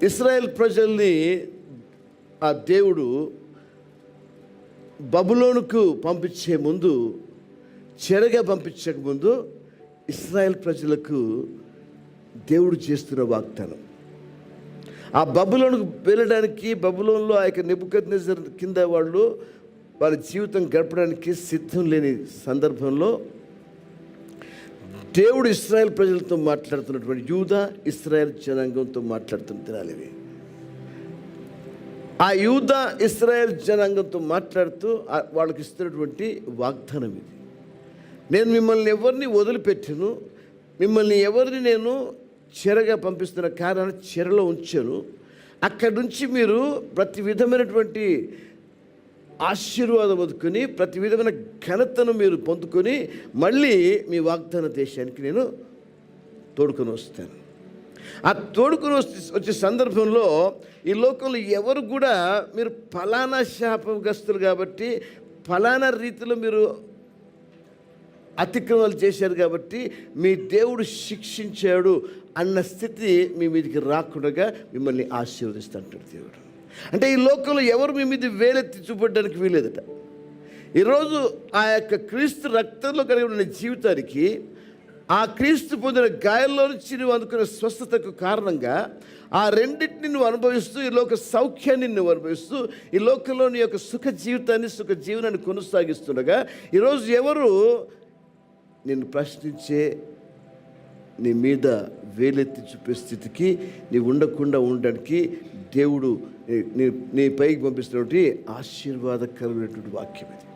ఇశ్రాయేల్ ప్రజల్ని ఆ దేవుడు బబులోనుకు పంపించే ముందు, చెరగా పంపించక ముందు ఇశ్రాయేల్ ప్రజలకు దేవుడు చేస్తున్న వాగ్దానం, ఆ బబులోనుకు వెళ్ళడానికి, బబులోనులో ఆ యొక్క నెబుకద్నెజర్ కింద వాళ్ళ జీవితం గడపడానికి సిద్ధం లేని సందర్భంలో దేవుడు ఇశ్రాయేల్ ప్రజలతో మాట్లాడుతున్నటువంటి యూదా ఇశ్రాయేల్ జనాంగంతో మాట్లాడుతున్న దినాలు ఇవి. ఆ యూదా ఇశ్రాయేల్ జనాంగంతో మాట్లాడుతూ వాళ్ళకి ఇస్తున్నటువంటి వాగ్దానం ఇది. నేను మిమ్మల్ని ఎవరిని వదిలిపెట్టాను, మిమ్మల్ని ఎవరిని నేను చెరగా పంపిస్తున్న కారణాన్ని చెరలో ఉంచాను. అక్కడి నుంచి మీరు ప్రతి విధమైనటువంటి ఆశీర్వాదం అందుకొని, ప్రతి విధమైన ఘనతను మీరు పొందుకొని మళ్ళీ మీ వాగ్దాన దేశానికి నేను తోడుకొని వస్తాను. ఆ తోడుకొని వచ్చే సందర్భంలో ఈ లోకంలో ఎవరు కూడా మీరు ఫలానా శాపగ్రస్తులు కాబట్టి, ఫలానా రీతిలో మీరు అతిక్రమాలు చేశారు కాబట్టి మీ దేవుడు శిక్షించాడు అన్న స్థితి మీ మీదకి రాకుండా మిమ్మల్ని ఆశీర్వదిస్తుంటాడు దేవుడు. అంటే ఈ లోకంలో ఎవరు మీ మీద వేలెత్తి చూపడానికి వీలేదట. ఈరోజు ఆ యొక్క క్రీస్తు రక్తంలో కలిగి ఉన్న జీవితానికి, ఆ క్రీస్తు పొందిన గాయాల్లో నుంచి నువ్వు అందుకున్న స్వస్థతకు కారణంగా ఆ రెండింటిని నువ్వు అనుభవిస్తూ, ఈ లోక సౌఖ్యాన్ని నువ్వు అనుభవిస్తూ, ఈ లోకంలో నీ యొక్క సుఖ జీవనాన్ని కొనసాగిస్తుండగా ఈరోజు ఎవరు నిన్ను ప్రశ్నించే, నీ మీద వేలెత్తి చూపే స్థితికి నీవు ఉండకుండా ఉండడానికి దేవుడు నీ పైకి పంపిస్తున్నటువంటి ఆశీర్వాదకరమైనటువంటి వాక్యం ఇది.